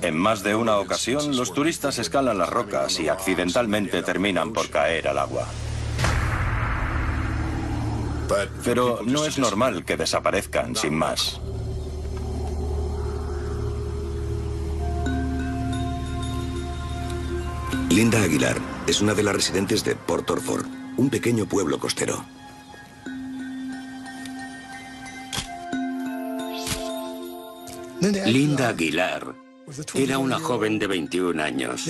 En más de una ocasión, los turistas escalan las rocas y accidentalmente terminan por caer al agua. Pero no es normal que desaparezcan sin más. Linda Aguilar es una de las residentes de Port Orford, un pequeño pueblo costero. Linda Aguilar era una joven de 21 años.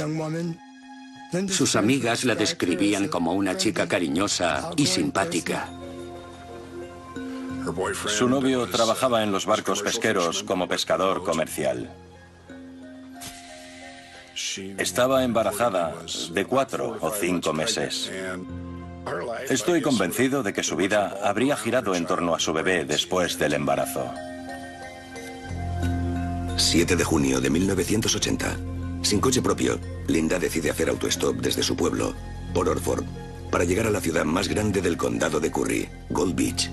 Sus amigas la describían como una chica cariñosa y simpática. Su novio trabajaba en los barcos pesqueros como pescador comercial. Estaba embarazada de 4 o 5 meses. Estoy convencido de que su vida habría girado en torno a su bebé después del embarazo. 7 de junio de 1980. Sin coche propio, Linda decide hacer autostop desde su pueblo, Port Orford, para llegar a la ciudad más grande del condado de Curry, Gold Beach.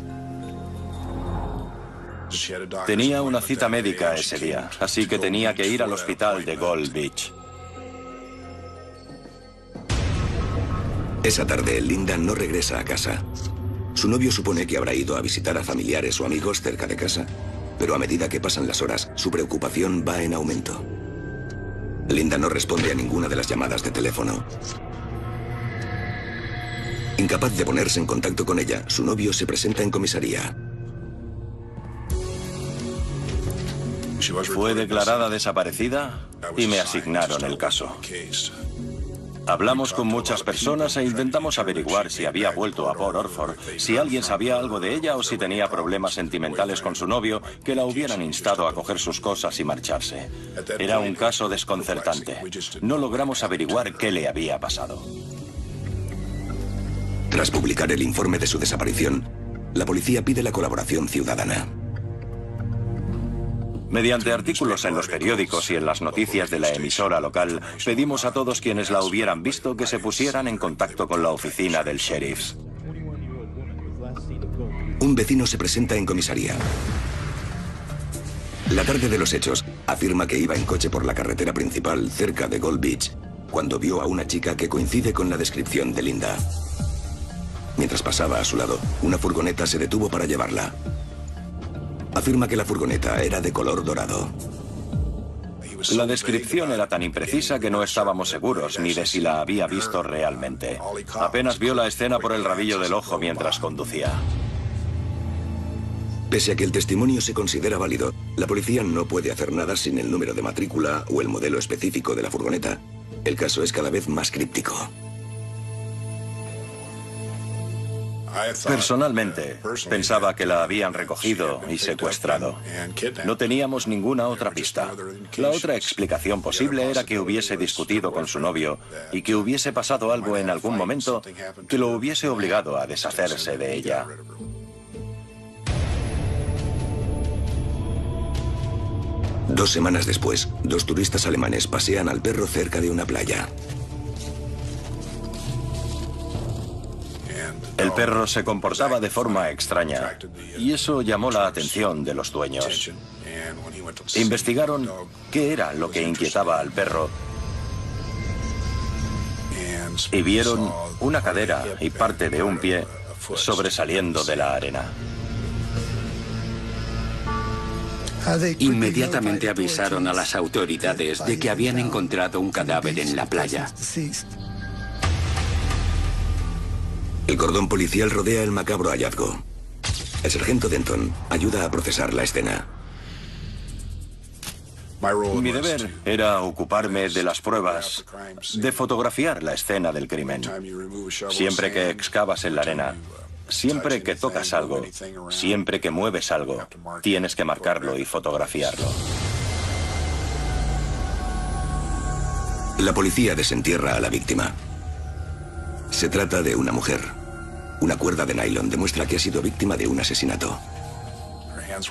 Tenía una cita médica ese día, así que tenía que ir al hospital de Gold Beach. Esa tarde, Linda no regresa a casa. Su novio supone que habrá ido a visitar a familiares o amigos cerca de casa, pero a medida que pasan las horas, su preocupación va en aumento. Linda no responde a ninguna de las llamadas de teléfono. Incapaz de ponerse en contacto con ella, su novio se presenta en comisaría. Fue declarada desaparecida y me asignaron el caso. Hablamos con muchas personas e intentamos averiguar si había vuelto a Port Orford, si alguien sabía algo de ella o si tenía problemas sentimentales con su novio que la hubieran instado a coger sus cosas y marcharse. Era un caso desconcertante. No logramos averiguar qué le había pasado. Tras publicar el informe de su desaparición, la policía pide la colaboración ciudadana. Mediante artículos en los periódicos y en las noticias de la emisora local, pedimos a todos quienes la hubieran visto que se pusieran en contacto con la oficina del sheriff. Un vecino se presenta en comisaría. La tarde de los hechos, afirma que iba en coche por la carretera principal cerca de Gold Beach, cuando vio a una chica que coincide con la descripción de Linda. Mientras pasaba a su lado, una furgoneta se detuvo para llevarla. Afirma que la furgoneta era de color dorado. La descripción era tan imprecisa que no estábamos seguros ni de si la había visto realmente. Apenas vio la escena por el rabillo del ojo mientras conducía. Pese a que el testimonio se considera válido, la policía no puede hacer nada sin el número de matrícula o el modelo específico de la furgoneta. El caso es cada vez más críptico. Personalmente, pensaba que la habían recogido y secuestrado. No teníamos ninguna otra pista. La otra explicación posible era que hubiese discutido con su novio y que hubiese pasado algo en algún momento que lo hubiese obligado a deshacerse de ella. Dos semanas después, 2 turistas alemanes pasean al perro cerca de una playa. El perro se comportaba de forma extraña y eso llamó la atención de los dueños. Investigaron qué era lo que inquietaba al perro y vieron una cadera y parte de un pie sobresaliendo de la arena. Inmediatamente avisaron a las autoridades de que habían encontrado un cadáver en la playa. El cordón policial rodea el macabro hallazgo. El sargento Denton ayuda a procesar la escena. Mi deber era ocuparme de las pruebas, de fotografiar la escena del crimen. Siempre que excavas en la arena, siempre que tocas algo, siempre que mueves algo, tienes que marcarlo y fotografiarlo. La policía desentierra a la víctima. Se trata de una mujer. Una cuerda de nylon demuestra que ha sido víctima de un asesinato.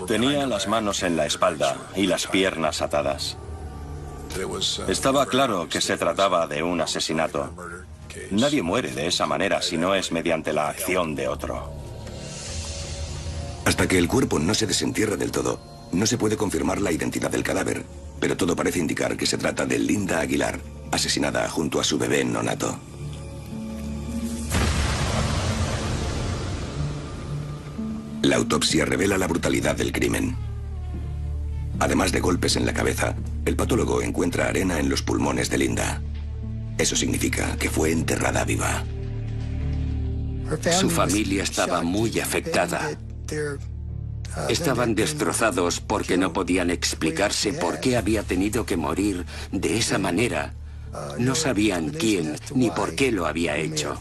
Tenía las manos en la espalda y las piernas atadas. Estaba claro que se trataba de un asesinato. Nadie muere de esa manera si no es mediante la acción de otro. Hasta que el cuerpo no se desentierra del todo, No se puede confirmar la identidad del cadáver, pero todo parece indicar que se trata de Linda Aguilar, asesinada junto a su bebé nonato. La autopsia revela la brutalidad del crimen. Además de golpes en la cabeza, el patólogo encuentra arena en los pulmones de Linda. Eso significa que fue enterrada viva. Su familia estaba muy afectada. Estaban destrozados porque no podían explicarse por qué había tenido que morir de esa manera. No sabían quién ni por qué lo había hecho.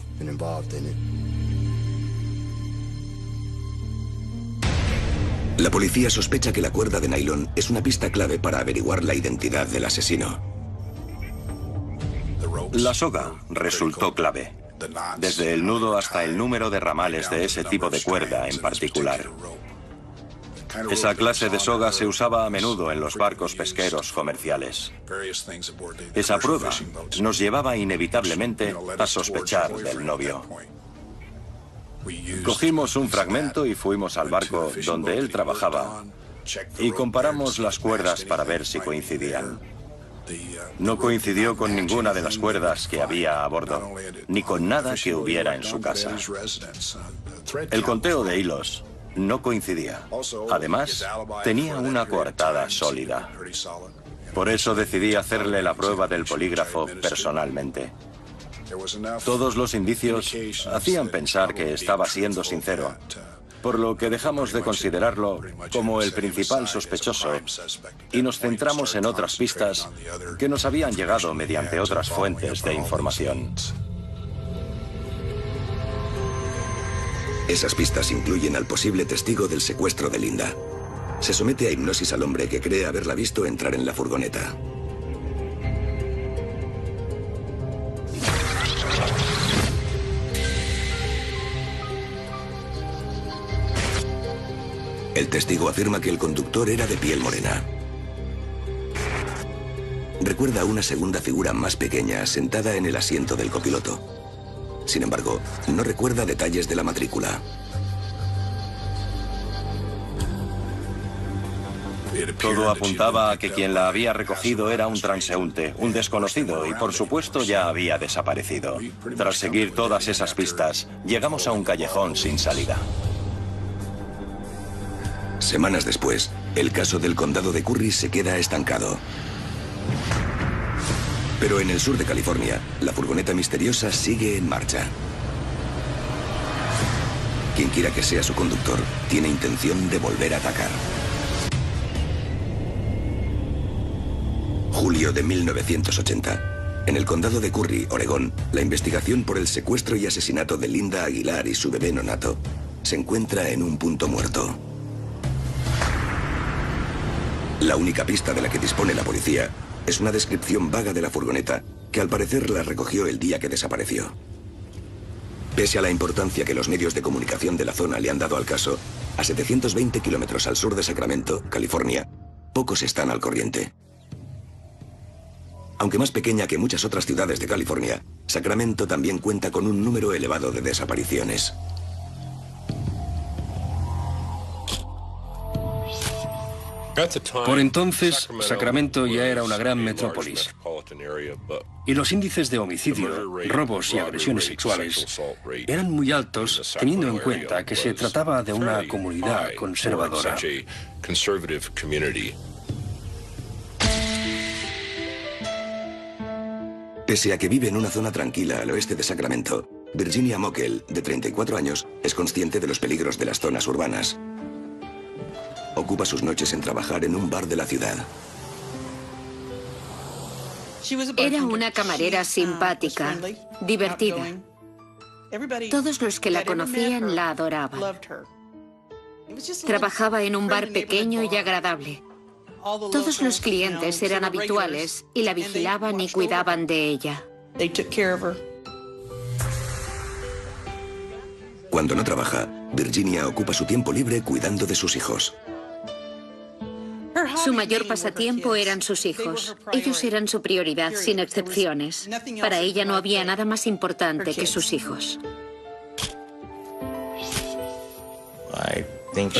La policía sospecha que la cuerda de nylon es una pista clave para averiguar la identidad del asesino. La soga resultó clave, desde el nudo hasta el número de ramales de ese tipo de cuerda en particular. Esa clase de soga se usaba a menudo en los barcos pesqueros comerciales. Esa prueba nos llevaba inevitablemente a sospechar del novio. Cogimos un fragmento y fuimos al barco donde él trabajaba y comparamos las cuerdas para ver si coincidían. No coincidió con ninguna de las cuerdas que había a bordo, ni con nada que hubiera en su casa. El conteo de hilos no coincidía. Además, tenía una coartada sólida. Por eso decidí hacerle la prueba del polígrafo personalmente. Todos los indicios hacían pensar que estaba siendo sincero, por lo que dejamos de considerarlo como el principal sospechoso y nos centramos en otras pistas que nos habían llegado mediante otras fuentes de información. Esas pistas incluyen al posible testigo del secuestro de Linda. Se somete a hipnosis al hombre que cree haberla visto entrar en la furgoneta. El testigo afirma que el conductor era de piel morena. Recuerda a una segunda figura más pequeña sentada en el asiento del copiloto. Sin embargo, no recuerda detalles de la matrícula. Todo apuntaba a que quien la había recogido era un transeúnte, un desconocido, y por supuesto ya había desaparecido. Tras seguir todas esas pistas, llegamos a un callejón sin salida. Semanas después, el caso del condado de Curry se queda estancado. Pero en el sur de California, la furgoneta misteriosa sigue en marcha. Quien quiera que sea su conductor, tiene intención de volver a atacar. Julio de 1980. En el condado de Curry, Oregón, la investigación por el secuestro y asesinato de Linda Aguilar y su bebé nonato se encuentra en un punto muerto. La única pista de la que dispone la policía es una descripción vaga de la furgoneta que al parecer la recogió el día que desapareció. Pese a la importancia que los medios de comunicación de la zona le han dado al caso, a 720 kilómetros al sur de Sacramento, California, pocos están al corriente. Aunque más pequeña que muchas otras ciudades de California, Sacramento también cuenta con un número elevado de desapariciones. Por entonces, Sacramento ya era una gran metrópolis, y los índices de homicidio, robos y agresiones sexuales eran muy altos, teniendo en cuenta que se trataba de una comunidad conservadora. Pese a que vive en una zona tranquila al oeste de Sacramento, Virginia Mockel, de 34 años, es consciente de los peligros de las zonas urbanas. Ocupa sus noches en trabajar en un bar de la ciudad. Era una camarera simpática, divertida. Todos los que la conocían la adoraban. Trabajaba en un bar pequeño y agradable. Todos los clientes eran habituales y la vigilaban y cuidaban de ella. Cuando no trabaja, Virginia ocupa su tiempo libre cuidando de sus hijos. Su mayor pasatiempo eran sus hijos. Ellos eran su prioridad, sin excepciones. Para ella no había nada más importante que sus hijos.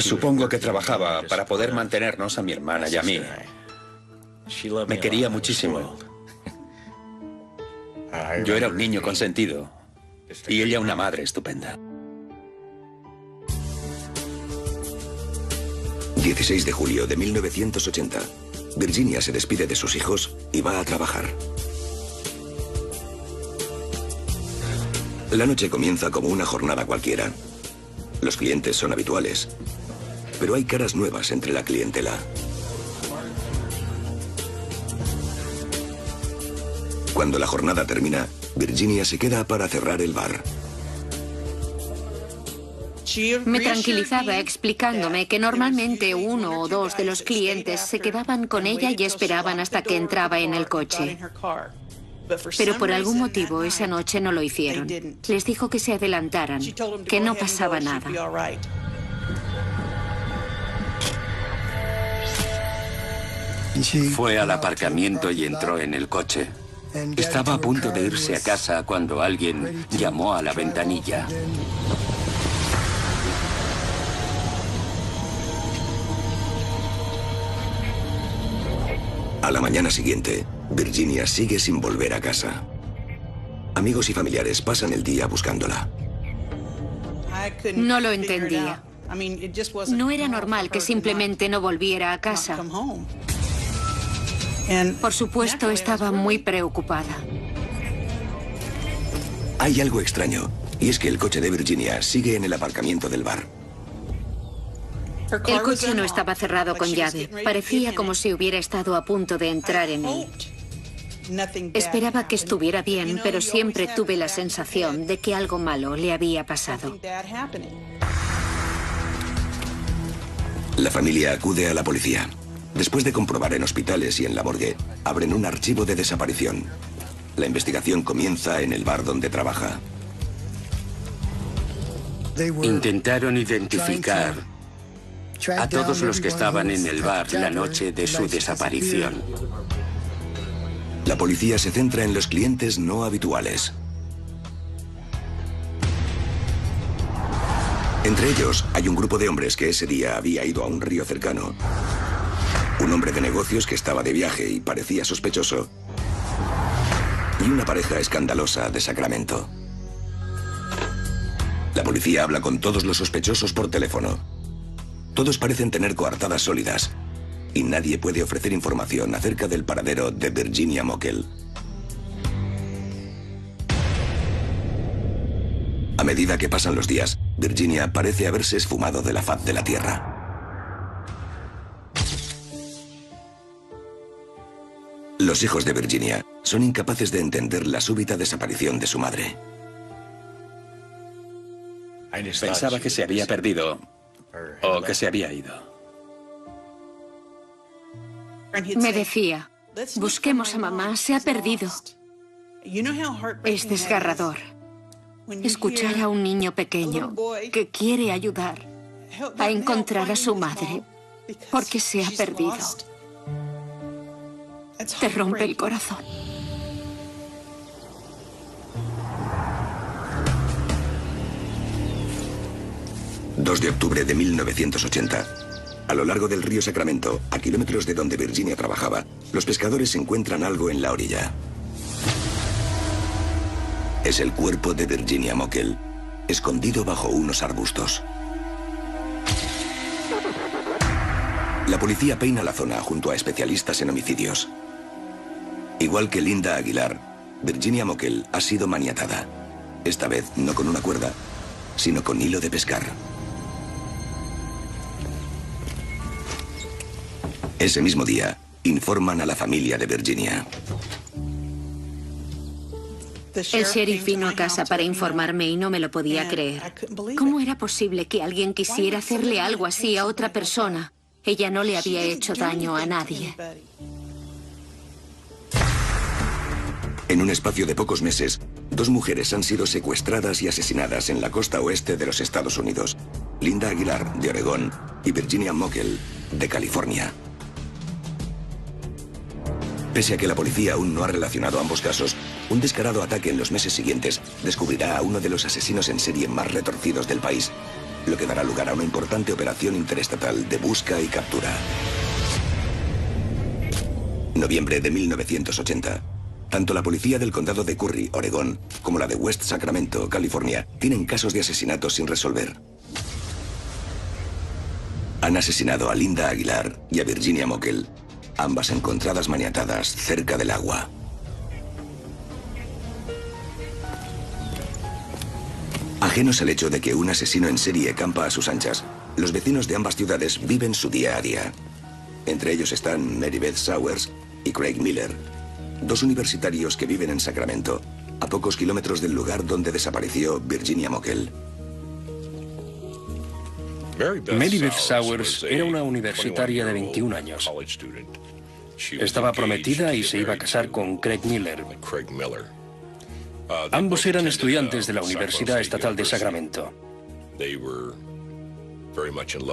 Supongo que trabajaba para poder mantenernos a mi hermana y a mí. Me quería muchísimo. Yo era un niño consentido y ella una madre estupenda. 16 de julio de 1980. Virginia se despide de sus hijos y va a trabajar. La noche comienza como una jornada cualquiera. Los clientes son habituales, pero hay caras nuevas entre la clientela. Cuando la jornada termina, Virginia se queda para cerrar el bar. Me tranquilizaba explicándome que normalmente uno o dos de los clientes se quedaban con ella y esperaban hasta que entraba en el coche. Pero por algún motivo esa noche no lo hicieron. Les dijo que se adelantaran, que no pasaba nada. Fue al aparcamiento y entró en el coche. Estaba a punto de irse a casa cuando alguien llamó a la ventanilla. A la mañana siguiente, Virginia sigue sin volver a casa. Amigos y familiares pasan el día buscándola. No lo entendía. No era normal que simplemente no volviera a casa. Por supuesto, estaba muy preocupada. Hay algo extraño, y es que el coche de Virginia sigue en el aparcamiento del bar. El coche no estaba cerrado con llave. Parecía como si hubiera estado a punto de entrar en él. Esperaba que estuviera bien, pero siempre tuve la sensación de que algo malo le había pasado. La familia acude a la policía. Después de comprobar en hospitales y en la morgue, abren un archivo de desaparición. La investigación comienza en el bar donde trabaja. Intentaron identificar a todos los que estaban en el bar la noche de su desaparición. La policía se centra en los clientes no habituales. Entre ellos, hay un grupo de hombres que ese día había ido a un río cercano. Un hombre de negocios que estaba de viaje y parecía sospechoso. Y una pareja escandalosa de Sacramento. La policía habla con todos los sospechosos por teléfono. Todos parecen tener coartadas sólidas. Y nadie puede ofrecer información acerca del paradero de Virginia Mockel. A medida que pasan los días, Virginia parece haberse esfumado de la faz de la tierra. Los hijos de Virginia son incapaces de entender la súbita desaparición de su madre. Pensaba que se había perdido o que se había ido. Me decía, busquemos a mamá, se ha perdido. Es desgarrador escuchar a un niño pequeño que quiere ayudar a encontrar a su madre porque se ha perdido. Te rompe el corazón. ...2 de octubre de 1980. A lo largo del río Sacramento, a kilómetros de donde Virginia trabajaba, los pescadores encuentran algo en la orilla. Es el cuerpo de Virginia Mockel, escondido bajo unos arbustos. La policía peina la zona junto a especialistas en homicidios. Igual que Linda Aguilar, Virginia Mockel ha sido maniatada. Esta vez no con una cuerda, sino con hilo de pescar. Ese mismo día, informan a la familia de Virginia. El sheriff vino a casa para informarme y no me lo podía creer. ¿Cómo era posible que alguien quisiera hacerle algo así a otra persona? Ella no le había hecho daño a nadie. En un espacio de pocos meses, 2 mujeres han sido secuestradas y asesinadas en la costa oeste de los Estados Unidos. Linda Aguilar, de Oregón, y Virginia Mockel, de California. Pese a que la policía aún no ha relacionado ambos casos, un descarado ataque en los meses siguientes descubrirá a uno de los asesinos en serie más retorcidos del país. lo que dará lugar a una importante operación interestatal de busca y captura. Noviembre de 1980. Tanto la policía del condado de Curry, Oregón, como la de West Sacramento, California, tienen casos de asesinatos sin resolver. Han asesinado a Linda Aguilar y a Virginia Mockel, ambas encontradas maniatadas cerca del agua. Ajenos al hecho de que un asesino en serie campa a sus anchas, los vecinos de ambas ciudades viven su día a día. Entre ellos están Mary Beth Sowers y Craig Miller, dos universitarios que viven en Sacramento, a pocos kilómetros del lugar donde desapareció Virginia Mockel. Mary Beth Sowers era una universitaria de 21 años. Estaba prometida y se iba a casar con Craig Miller. Ambos eran estudiantes de la Universidad Estatal de Sacramento.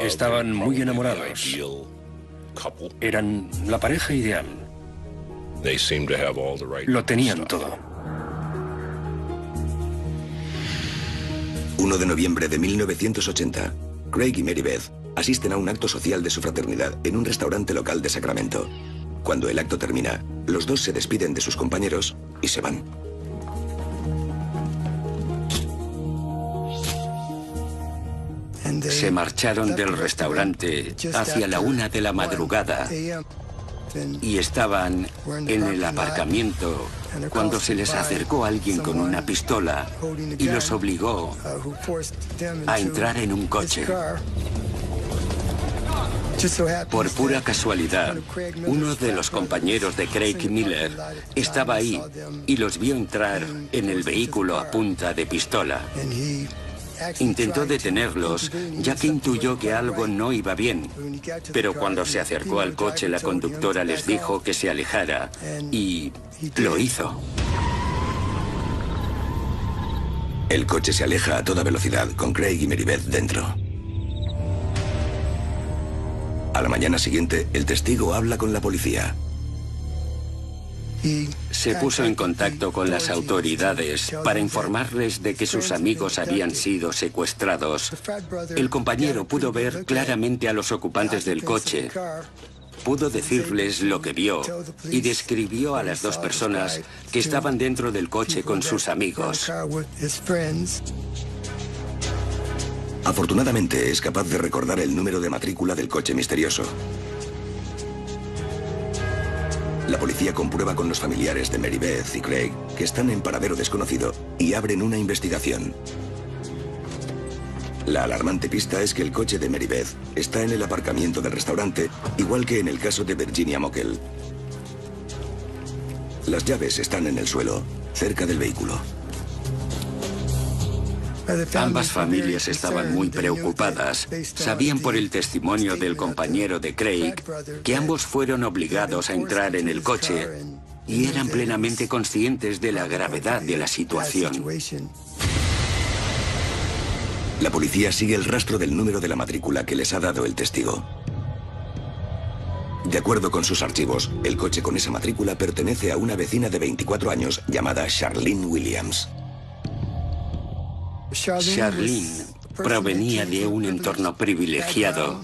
Estaban muy enamorados. Eran la pareja ideal. Lo tenían todo. 1 de noviembre de 1980, Craig y Mary Beth asisten a un acto social de su fraternidad en un restaurante local de Sacramento. Cuando el acto termina, los dos se despiden de sus compañeros y se van. Se marcharon del restaurante hacia la 1 de la madrugada y estaban en el aparcamiento cuando se les acercó alguien con una pistola y los obligó a entrar en un coche. Por pura casualidad, uno de los compañeros de Craig Miller estaba ahí y los vio entrar en el vehículo a punta de pistola. Intentó detenerlos, ya que intuyó que algo no iba bien. Pero cuando se acercó al coche, la conductora les dijo que se alejara y lo hizo. El coche se aleja a toda velocidad, con Craig y Mary Beth dentro. A la mañana siguiente, el testigo habla con la policía. Se puso en contacto con las autoridades para informarles de que sus amigos habían sido secuestrados. El compañero pudo ver claramente a los ocupantes del coche. Pudo decirles lo que vio y describió a las dos personas que estaban dentro del coche con sus amigos. Afortunadamente, es capaz de recordar el número de matrícula del coche misterioso. La policía comprueba con los familiares de Mary Beth y Craig que están en paradero desconocido y abren una investigación. La alarmante pista es que el coche de Mary Beth está en el aparcamiento del restaurante, igual que en el caso de Virginia Mockel. Las llaves están en el suelo, cerca del vehículo. Ambas familias estaban muy preocupadas. Sabían por el testimonio del compañero de Craig que ambos fueron obligados a entrar en el coche y eran plenamente conscientes de la gravedad de la situación. La policía sigue el rastro del número de la matrícula que les ha dado el testigo. De acuerdo con sus archivos, el coche con esa matrícula pertenece a una vecina de 24 años llamada Charlene Williams. Charlene provenía de un entorno privilegiado.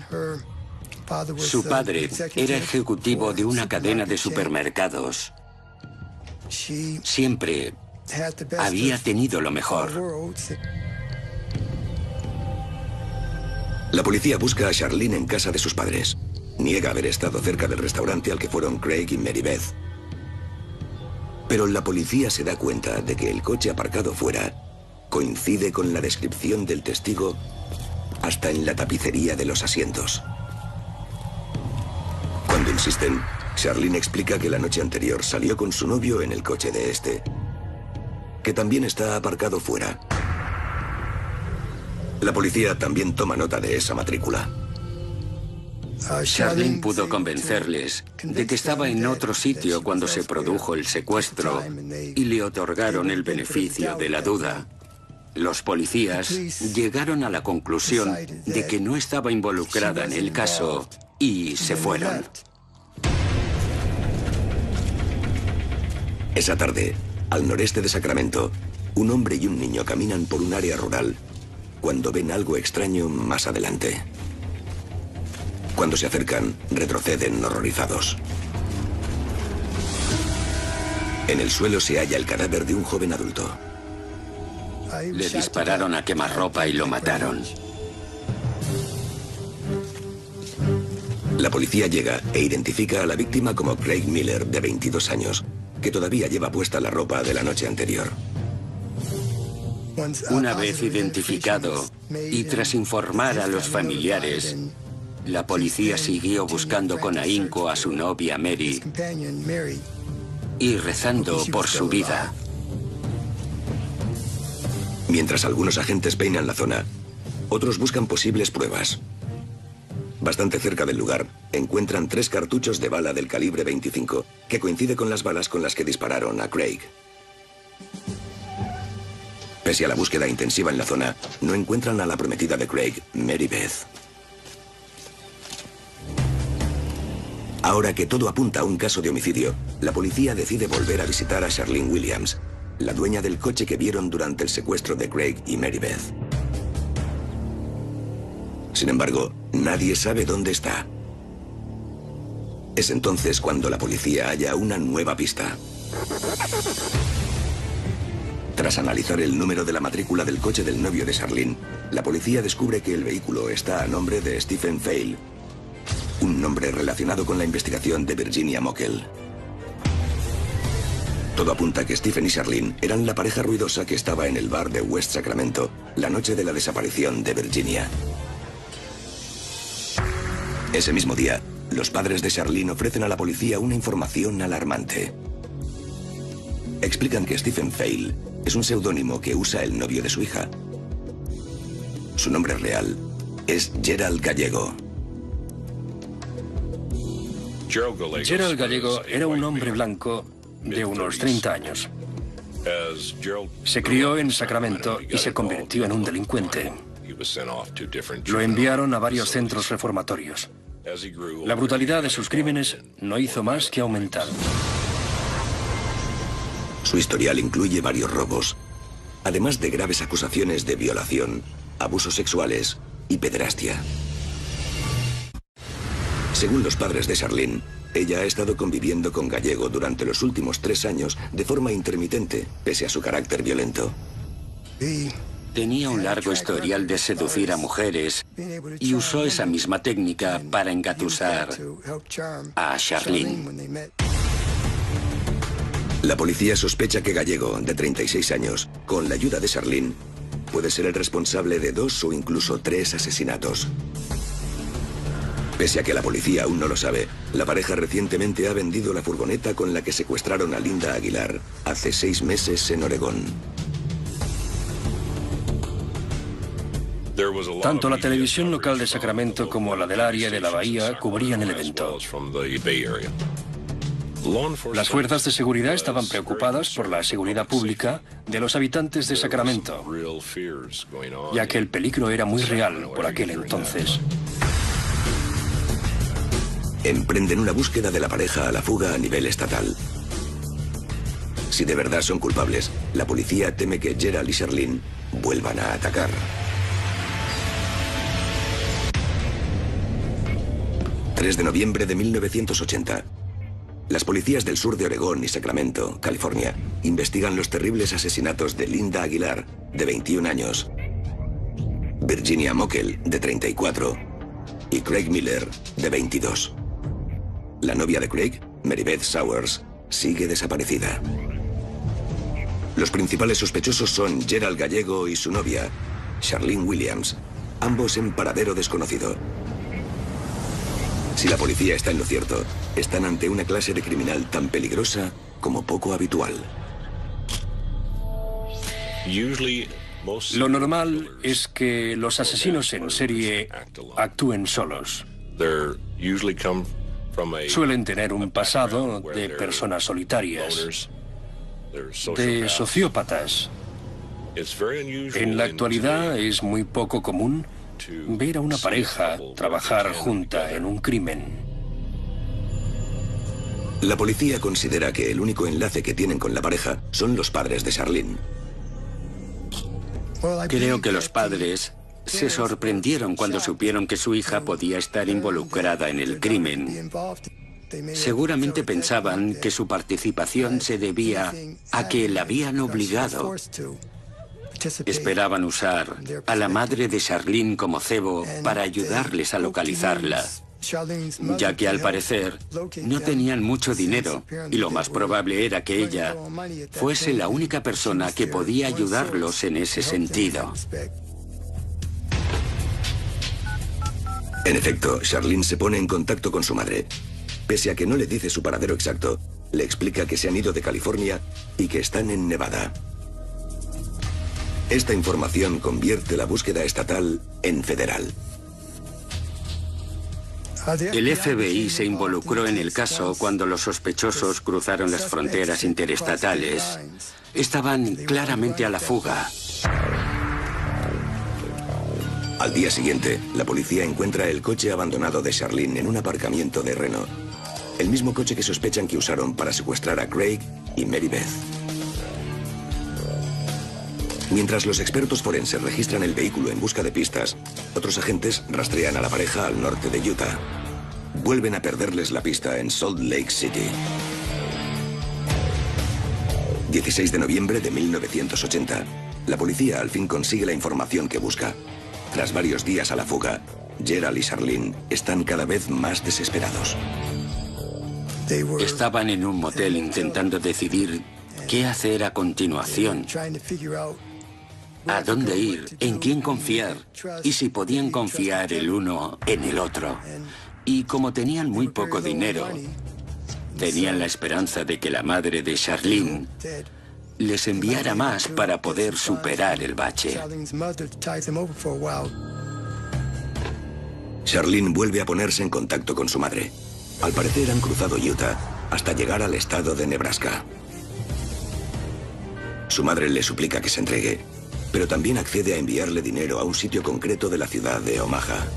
Su padre era ejecutivo de una cadena de supermercados. Siempre había tenido lo mejor. La policía busca a Charlene en casa de sus padres. Niega haber estado cerca del restaurante al que fueron Craig y Mary Beth. Pero la policía se da cuenta de que el coche aparcado fuera coincide con la descripción del testigo hasta en la tapicería de los asientos. Cuando insisten, Charlene explica que la noche anterior salió con su novio en el coche de este, que también está aparcado fuera. La policía también toma nota de esa matrícula. Charlene pudo convencerles de que estaba en otro sitio cuando se produjo el secuestro y le otorgaron el beneficio de la duda. Los policías llegaron a la conclusión de que no estaba involucrada en el caso y se fueron. Esa tarde, al noreste de Sacramento, un hombre y un niño caminan por un área rural cuando ven algo extraño más adelante. Cuando se acercan, retroceden horrorizados. En el suelo se halla el cadáver de un joven adulto. Le dispararon a quemarropa y lo mataron. La policía llega e identifica a la víctima como Craig Miller, de 22 años, que todavía lleva puesta la ropa de la noche anterior. Una vez identificado y tras informar a los familiares, la policía siguió buscando con ahínco a su novia Mary y rezando por su vida. Mientras algunos agentes peinan la zona, otros buscan posibles pruebas. Bastante cerca del lugar, encuentran 3 cartuchos de bala del calibre 25, que coincide con las balas con las que dispararon a Craig. Pese a la búsqueda intensiva en la zona, no encuentran a la prometida de Craig, Mary Beth. Ahora que todo apunta a un caso de homicidio, la policía decide volver a visitar a Charlene Williams, la dueña del coche que vieron durante el secuestro de Craig y Mary Beth. Sin embargo, nadie sabe dónde está. Es entonces cuando la policía halla una nueva pista. Tras analizar el número de la matrícula del coche del novio de Charlene, la policía descubre que el vehículo está a nombre de Stephen Fail, un nombre relacionado con la investigación de Virginia Mockel. Todo apunta a que Stephen y Charlene eran la pareja ruidosa que estaba en el bar de West Sacramento la noche de la desaparición de Virginia. Ese mismo día, los padres de Charlene ofrecen a la policía una información alarmante. Explican que Stephen Fail es un seudónimo que usa el novio de su hija. Su nombre real es Gerald Gallego. Gerald Gallego era un hombre blanco de unos 30 años. Se crió en Sacramento y se convirtió en un delincuente. Lo enviaron a varios centros reformatorios. La brutalidad de sus crímenes no hizo más que aumentar. Su historial incluye varios robos, además de graves acusaciones de violación, abusos sexuales y pederastia. Según los padres de Charlene, ella ha estado conviviendo con Gallego durante los últimos 3 años de forma intermitente, pese a su carácter violento. Tenía un largo historial de seducir a mujeres y usó esa misma técnica para engatusar a Charlene. La policía sospecha que Gallego, de 36 años, con la ayuda de Charlene, puede ser el responsable de 2 o incluso 3 asesinatos. Pese a que la policía aún no lo sabe, la pareja recientemente ha vendido la furgoneta con la que secuestraron a Linda Aguilar hace 6 meses en Oregón. Tanto la televisión local de Sacramento como la del área de la bahía cubrían el evento. Las fuerzas de seguridad estaban preocupadas por la seguridad pública de los habitantes de Sacramento, ya que el peligro era muy real por aquel entonces. Emprenden una búsqueda de la pareja a la fuga a nivel estatal. Si de verdad son culpables, la policía teme que Gerald y Charlene vuelvan a atacar. ...3 de noviembre de 1980. Las policías del sur de Oregón y Sacramento, California, investigan los terribles asesinatos de Linda Aguilar, de 21 años, Virginia Mockel, de 34, y Craig Miller, de 22. La novia de Craig, Mary Beth Sowers, sigue desaparecida. Los principales sospechosos son Gerald Gallego y su novia, Charlene Williams, ambos en paradero desconocido. Si la policía está en lo cierto, están ante una clase de criminal tan peligrosa como poco habitual. Lo normal es que los asesinos en serie actúen solos. Suelen tener un pasado de personas solitarias, de sociópatas. En la actualidad es muy poco común ver a una pareja trabajar junta en un crimen. La policía considera que el único enlace que tienen con la pareja son los padres de Charlene. Creo que los padres se sorprendieron cuando supieron que su hija podía estar involucrada en el crimen. Seguramente pensaban que su participación se debía a que la habían obligado. Esperaban usar a la madre de Charlene como cebo para ayudarles a localizarla, ya que al parecer no tenían mucho dinero y lo más probable era que ella fuese la única persona que podía ayudarlos en ese sentido. En efecto, Charlene se pone en contacto con su madre. Pese a que no le dice su paradero exacto, le explica que se han ido de California y que están en Nevada. Esta información convierte la búsqueda estatal en federal. El FBI se involucró en el caso cuando los sospechosos cruzaron las fronteras interestatales. Estaban claramente a la fuga. Al día siguiente, la policía encuentra el coche abandonado de Charlene en un aparcamiento de Reno. El mismo coche que sospechan que usaron para secuestrar a Craig y Mary Beth. Mientras los expertos forenses registran el vehículo en busca de pistas, otros agentes rastrean a la pareja al norte de Utah. Vuelven a perderles la pista en Salt Lake City. 16 de noviembre de 1980. La policía al fin consigue la información que busca. Tras varios días a la fuga, Gerald y Charlene están cada vez más desesperados. Estaban en un motel intentando decidir qué hacer a continuación. A dónde ir, en quién confiar y si podían confiar el uno en el otro. Y como tenían muy poco dinero, tenían la esperanza de que la madre de Charlene les enviara más para poder superar el bache. Charlene vuelve a ponerse en contacto con su madre. Al parecer han cruzado Utah hasta llegar al estado de Nebraska. Su madre le suplica que se entregue, pero también accede a enviarle dinero a un sitio concreto de la ciudad de Omaha.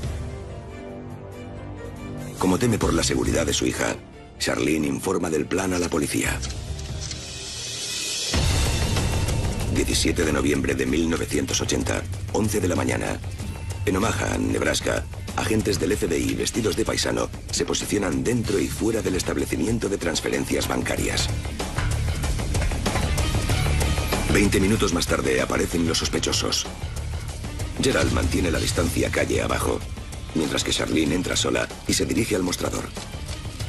Como teme por la seguridad de su hija, Charlene informa del plan a la policía. 17 de noviembre de 1980, 11 de la mañana. En Omaha, Nebraska, agentes del FBI vestidos de paisano se posicionan dentro y fuera del establecimiento de transferencias bancarias. 20 minutos más tarde aparecen los sospechosos. Gerald mantiene la distancia calle abajo, mientras que Charlene entra sola y se dirige al mostrador.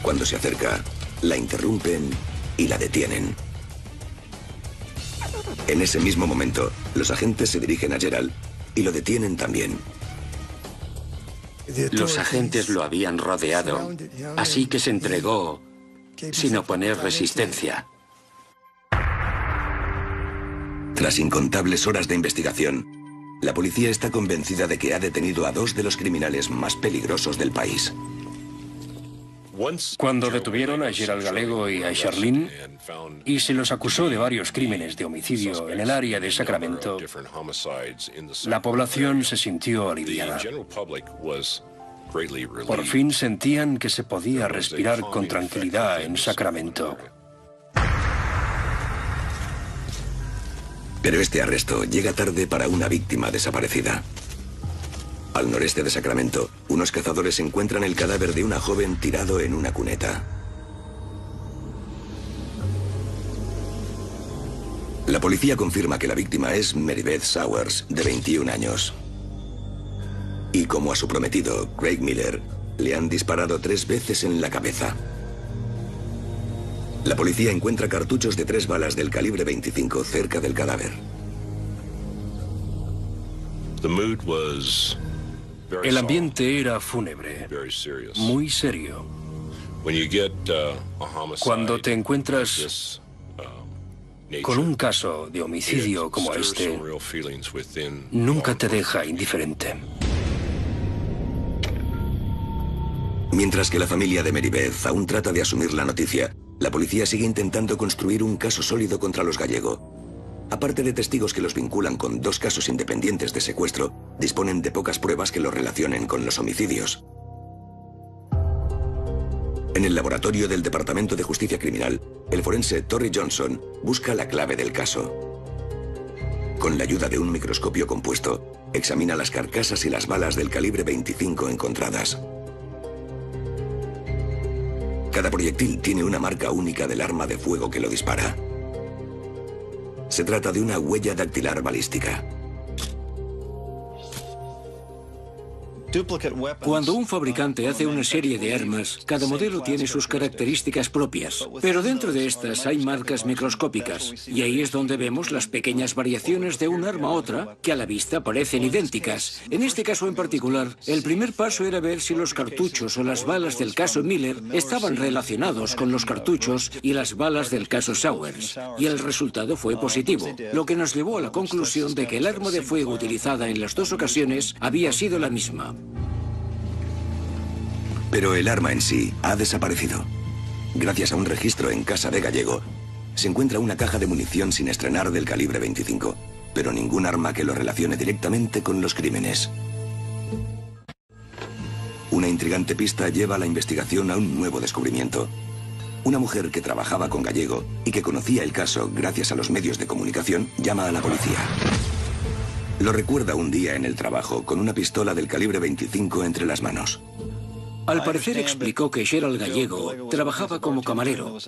Cuando se acerca, la interrumpen y la detienen. En ese mismo momento, los agentes se dirigen a Gerald y lo detienen también. Los agentes lo habían rodeado, así que se entregó sin oponer resistencia. Tras incontables horas de investigación, la policía está convencida de que ha detenido a dos de los criminales más peligrosos del país. Cuando detuvieron a Gerald Gallego y a Charlene y se los acusó de varios crímenes de homicidio en el área de Sacramento, la población se sintió aliviada. Por fin sentían que se podía respirar con tranquilidad en Sacramento. Pero este arresto llega tarde para una víctima desaparecida. Al noreste de Sacramento, unos cazadores encuentran el cadáver de una joven tirado en una cuneta. La policía confirma que la víctima es Mary Beth Sowers, de 21 años. Y como a su prometido, Craig Miller, le han disparado 3 veces en la cabeza. La policía encuentra cartuchos de 3 balas del calibre 25 cerca del cadáver. El ambiente era fúnebre, muy serio. Cuando te encuentras con un caso de homicidio como este, nunca te deja indiferente. Mientras que la familia de Mary Beth aún trata de asumir la noticia, la policía sigue intentando construir un caso sólido contra los Gallego. Aparte de testigos que los vinculan con 2 casos independientes de secuestro, disponen de pocas pruebas que los relacionen con los homicidios. En el laboratorio del Departamento de Justicia Criminal, el forense Torrey Johnson busca la clave del caso. Con la ayuda de un microscopio compuesto, examina las carcasas y las balas del calibre 25 encontradas. Cada proyectil tiene una marca única del arma de fuego que lo dispara. Se trata de una huella dactilar balística. Cuando un fabricante hace una serie de armas, cada modelo tiene sus características propias, pero dentro de estas hay marcas microscópicas, y ahí es donde vemos las pequeñas variaciones de un arma a otra, que a la vista parecen idénticas. En este caso en particular, el primer paso era ver si los cartuchos o las balas del caso Miller estaban relacionados con los cartuchos y las balas del caso Sowers, y el resultado fue positivo, lo que nos llevó a la conclusión de que el arma de fuego utilizada en las dos ocasiones había sido la misma. Pero el arma en sí ha desaparecido. Gracias a un registro en casa de Gallego, se encuentra una caja de munición sin estrenar del calibre 25, pero ningún arma que lo relacione directamente con los crímenes. Una intrigante pista lleva a la investigación a un nuevo descubrimiento. Una mujer que trabajaba con Gallego y que conocía el caso gracias a los medios de comunicación llama a la policía. Lo recuerda un día en el trabajo con una pistola del calibre 25 entre las manos. Al parecer explicó que Gerald Gallego trabajaba como camarero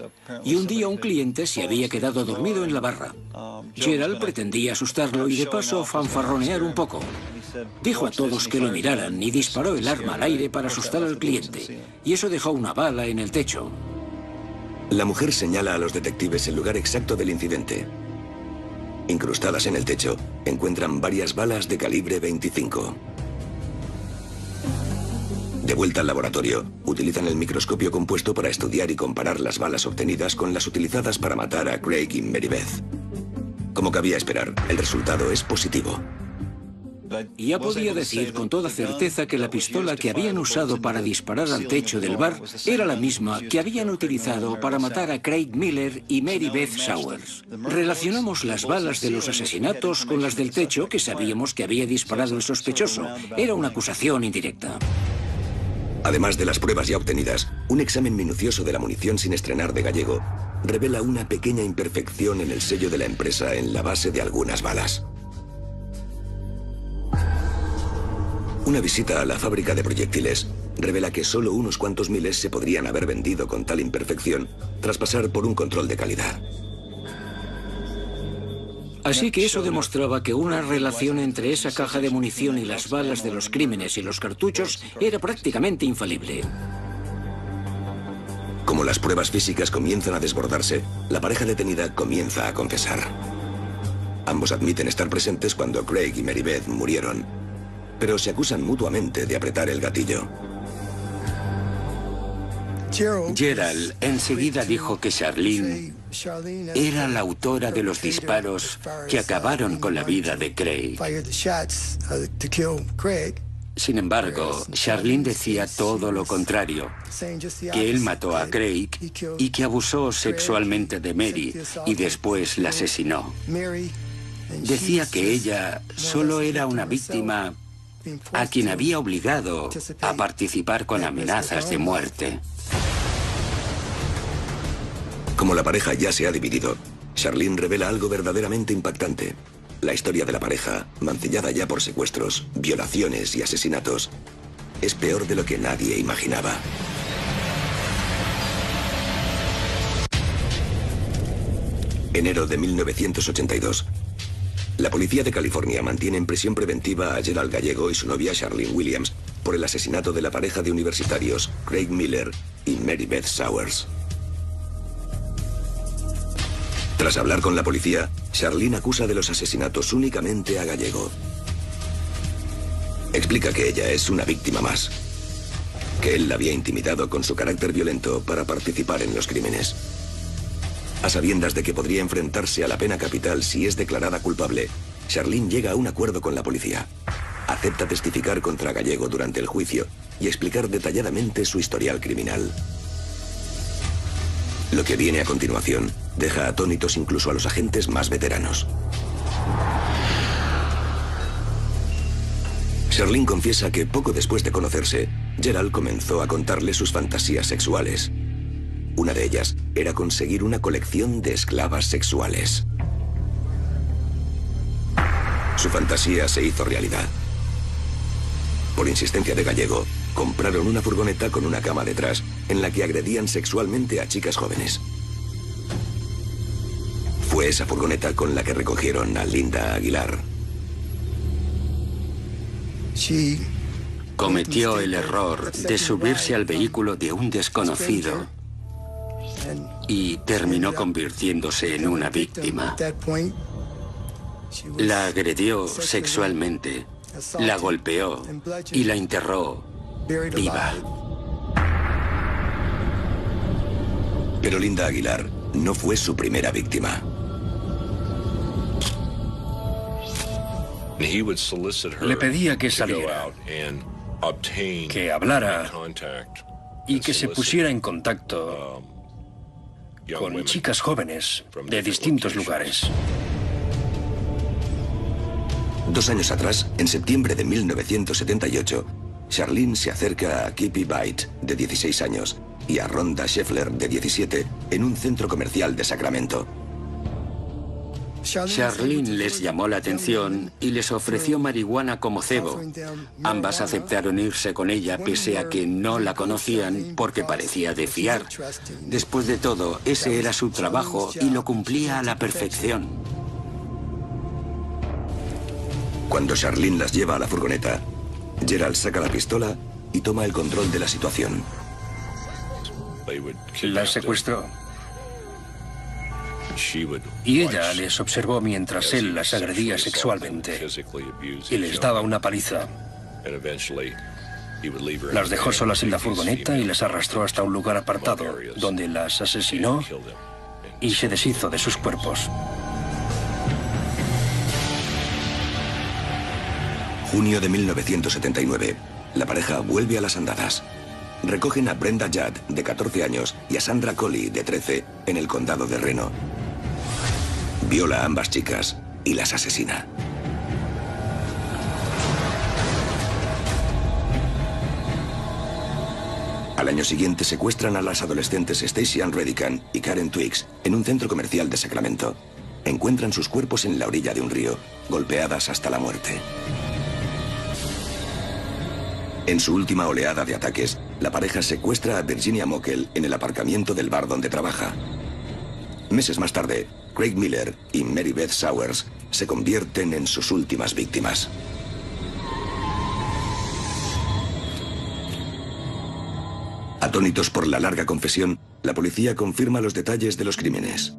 y un día un cliente se había quedado dormido en la barra. Gerald pretendía asustarlo y de paso fanfarronear un poco. Dijo a todos que lo miraran y disparó el arma al aire para asustar al cliente, y eso dejó una bala en el techo. La mujer señala a los detectives el lugar exacto del incidente. Incrustadas en el techo, encuentran varias balas de calibre 25. De vuelta al laboratorio, utilizan el microscopio compuesto para estudiar y comparar las balas obtenidas con las utilizadas para matar a Craig y Mary Beth. Como cabía esperar, el resultado es positivo. Ya podía decir con toda certeza que la pistola que habían usado para disparar al techo del bar era la misma que habían utilizado para matar a Craig Miller y Mary Beth Sowers. Relacionamos las balas de los asesinatos con las del techo que sabíamos que había disparado el sospechoso. Era una acusación indirecta. Además de las pruebas ya obtenidas, un examen minucioso de la munición sin estrenar de Gallego revela una pequeña imperfección en el sello de la empresa en la base de algunas balas. Una visita a la fábrica de proyectiles revela que solo unos cuantos miles se podrían haber vendido con tal imperfección tras pasar por un control de calidad. Así que eso demostraba que una relación entre esa caja de munición y las balas de los crímenes y los cartuchos era prácticamente infalible. Como las pruebas físicas comienzan a desbordarse, la pareja detenida comienza a confesar. Ambos admiten estar presentes cuando Craig y Mary Beth murieron, pero se acusan mutuamente de apretar el gatillo. Gerald enseguida dijo que Charlene era la autora de los disparos que acabaron con la vida de Craig. Sin embargo, Charlene decía todo lo contrario, que él mató a Craig y que abusó sexualmente de Mary y después la asesinó. Decía que ella solo era una víctima a quien había obligado a participar con amenazas de muerte. Como la pareja ya se ha dividido, Charlene revela algo verdaderamente impactante. La historia de la pareja, mancillada ya por secuestros, violaciones y asesinatos, es peor de lo que nadie imaginaba. Enero de 1982. La policía de California mantiene en prisión preventiva a Gerald Gallego y su novia Charlene Williams por el asesinato de la pareja de universitarios Craig Miller y Mary Beth Sowers. Tras hablar con la policía, Charlene acusa de los asesinatos únicamente a Gallego. Explica que ella es una víctima más, que él la había intimidado con su carácter violento para participar en los crímenes. A sabiendas de que podría enfrentarse a la pena capital si es declarada culpable, Charlene llega a un acuerdo con la policía. Acepta testificar contra Gallego durante el juicio y explicar detalladamente su historial criminal. Lo que viene a continuación deja atónitos incluso a los agentes más veteranos. Charlene confiesa que poco después de conocerse, Gerald comenzó a contarle sus fantasías sexuales. Una de ellas era conseguir una colección de esclavas sexuales. Su fantasía se hizo realidad. Por insistencia de Gallego, compraron una furgoneta con una cama detrás en la que agredían sexualmente a chicas jóvenes. Fue esa furgoneta con la que recogieron a Linda Aguilar. Cometió el error de subirse al vehículo de un desconocido y terminó convirtiéndose en una víctima. La agredió sexualmente, la golpeó y la enterró viva. Pero Linda Aguilar no fue su primera víctima. Le pedía que saliera, que hablara y que se pusiera en contacto con chicas jóvenes de distintos lugares. 2 años atrás, en septiembre de 1978, Charlene se acerca a Kippy Byte, de 16 años, y a Rhonda Scheffler, de 17, en un centro comercial de Sacramento. Charlene les llamó la atención y les ofreció marihuana como cebo. Ambas aceptaron irse con ella pese a que no la conocían porque parecía de fiar. Después de todo, ese era su trabajo y lo cumplía a la perfección. Cuando Charlene las lleva a la furgoneta, Gerald saca la pistola y toma el control de la situación. Las secuestró. Y ella les observó mientras él las agredía sexualmente y les daba una paliza. Las dejó solas en la furgoneta y las arrastró hasta un lugar apartado, donde las asesinó y se deshizo de sus cuerpos. Junio de 1979. La pareja vuelve a las andadas. Recogen a Brenda Judd, de 14 años, y a Sandra Coley, de 13, en el condado de Reno. Viola a ambas chicas y las asesina. Al año siguiente secuestran a las adolescentes Stacy Ann Redican y Karen Twiggs en un centro comercial de Sacramento. Encuentran sus cuerpos en la orilla de un río, golpeadas hasta la muerte. En su última oleada de ataques, la pareja secuestra a Virginia Mockel en el aparcamiento del bar donde trabaja. Meses más tarde, Craig Miller y Mary Beth Sowers se convierten en sus últimas víctimas. Atónitos por la larga confesión, la policía confirma los detalles de los crímenes.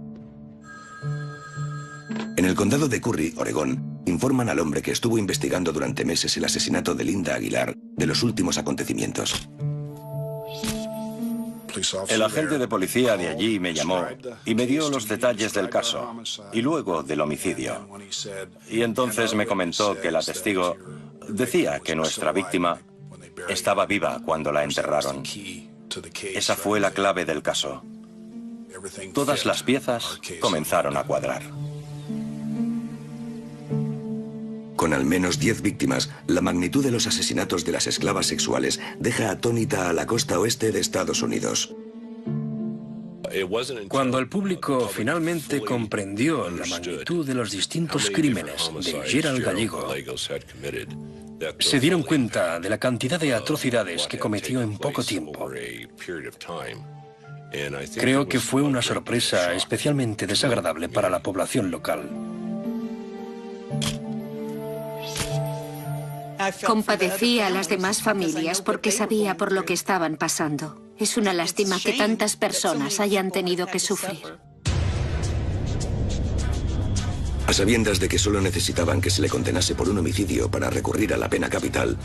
En el condado de Curry, Oregón, informan al hombre que estuvo investigando durante meses el asesinato de Linda Aguilar de los últimos acontecimientos. El agente de policía de allí me llamó y me dio los detalles del caso y luego del homicidio. Y entonces me comentó que la testigo decía que nuestra víctima estaba viva cuando la enterraron. Esa fue la clave del caso. Todas las piezas comenzaron a cuadrar. Con al menos 10 víctimas, la magnitud de los asesinatos de las esclavas sexuales deja atónita a la costa oeste de Estados Unidos. Cuando el público finalmente comprendió la magnitud de los distintos crímenes de Gerald Gallego, se dieron cuenta de la cantidad de atrocidades que cometió en poco tiempo. Creo que fue una sorpresa especialmente desagradable para la población local. Compadecía a las demás familias porque sabía por lo que estaban pasando. Es una lástima que tantas personas hayan tenido que sufrir. A sabiendas de que solo necesitaban que se le condenase por un homicidio para recurrir a la pena capital,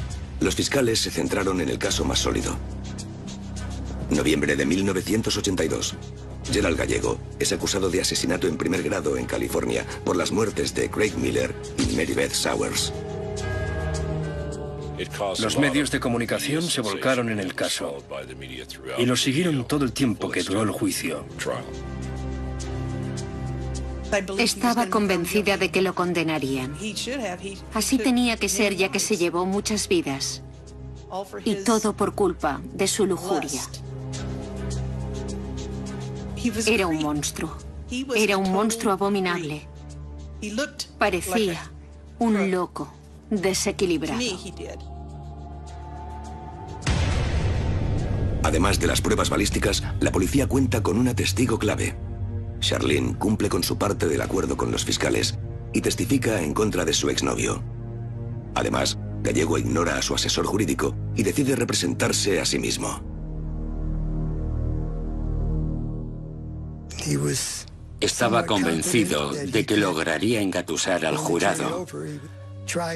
los fiscales se centraron en el caso más sólido. Noviembre de 1982. Gerald Gallego es acusado de asesinato en primer grado en California por las muertes de Craig Miller y Mary Beth Sowers. Los medios de comunicación se volcaron en el caso y lo siguieron todo el tiempo que duró el juicio. Estaba convencida de que lo condenarían. Así tenía que ser, ya que se llevó muchas vidas. Y todo por culpa de su lujuria. Era un monstruo. Era un monstruo abominable. Parecía Un loco, desequilibrado. Además de las pruebas balísticas, la policía cuenta con una testigo clave. Charlene cumple con su parte del acuerdo con los fiscales y testifica en contra de su exnovio. Además, Gallego ignora a su asesor jurídico y decide representarse a sí mismo. Estaba convencido de que lograría engatusar al jurado.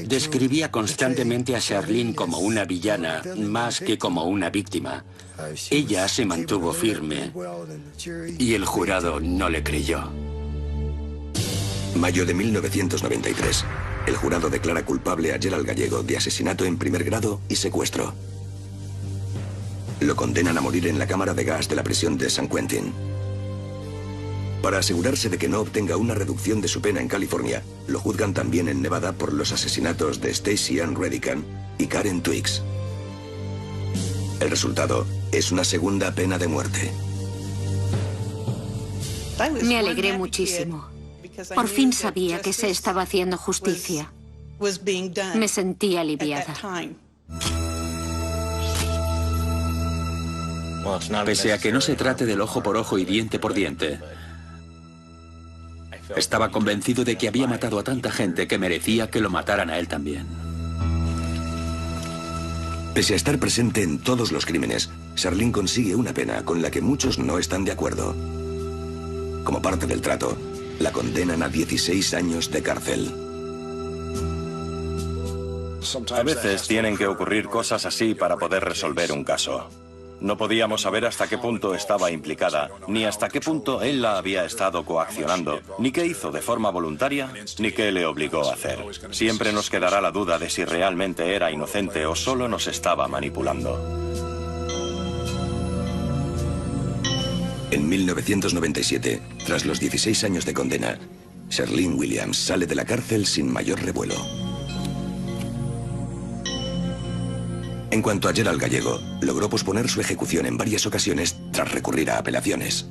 Describía constantemente a Charlene como una villana, más que como una víctima. Ella se mantuvo firme y el jurado no le creyó. Mayo de 1993. El jurado declara culpable a Gerald Gallego de asesinato en primer grado y secuestro. Lo condenan a morir en la cámara de gas de la prisión de San Quentin. Para asegurarse de que no obtenga una reducción de su pena en California, lo juzgan también en Nevada por los asesinatos de Stacey Ann Redican y Karen Twiggs. El resultado es una segunda pena de muerte. Me alegré muchísimo. Por fin sabía que se estaba haciendo justicia. Me sentí aliviada. Pese a que no se trate del ojo por ojo y diente por diente, estaba convencido de que había matado a tanta gente que merecía que lo mataran a él también. Pese a estar presente en todos los crímenes, Charlene consigue una pena con la que muchos no están de acuerdo. Como parte del trato, la condenan a 16 años de cárcel. A veces tienen que ocurrir cosas así para poder resolver un caso. No podíamos saber hasta qué punto estaba implicada, ni hasta qué punto él la había estado coaccionando, ni qué hizo de forma voluntaria, ni qué le obligó a hacer. Siempre nos quedará la duda de si realmente era inocente o solo nos estaba manipulando. En 1997, tras los 16 años de condena, Charlene Williams sale de la cárcel sin mayor revuelo. En cuanto a Gerald Gallego, logró posponer su ejecución en varias ocasiones tras recurrir a apelaciones.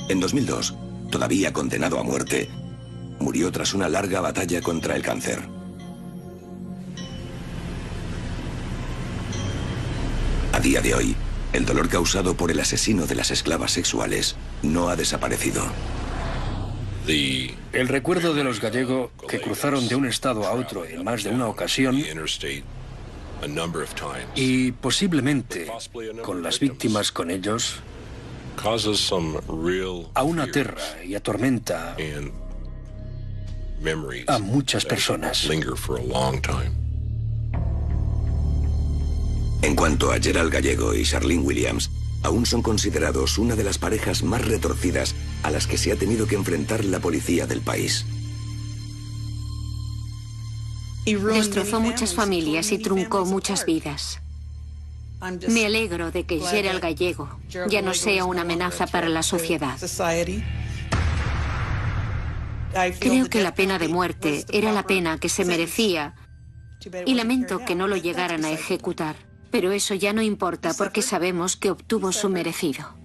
En 2002, todavía condenado a muerte, murió tras una larga batalla contra el cáncer. A día de hoy, el dolor causado por el asesino de las esclavas sexuales no ha desaparecido. El recuerdo de los Gallego, que cruzaron de un estado a otro en más de una ocasión, y posiblemente con las víctimas con ellos, aún aterra y atormenta a muchas personas. En cuanto a Gerald Gallego y Charlene Williams, aún son considerados una de las parejas más retorcidas a las que se ha tenido que enfrentar la policía del país. Destrozó muchas familias y truncó muchas vidas. Me alegro de que Gerald Gallego ya no sea una amenaza para la sociedad. Creo que la pena de muerte era la pena que se merecía y lamento que no lo llegaran a ejecutar. Pero eso ya no importa porque sabemos que obtuvo su merecido.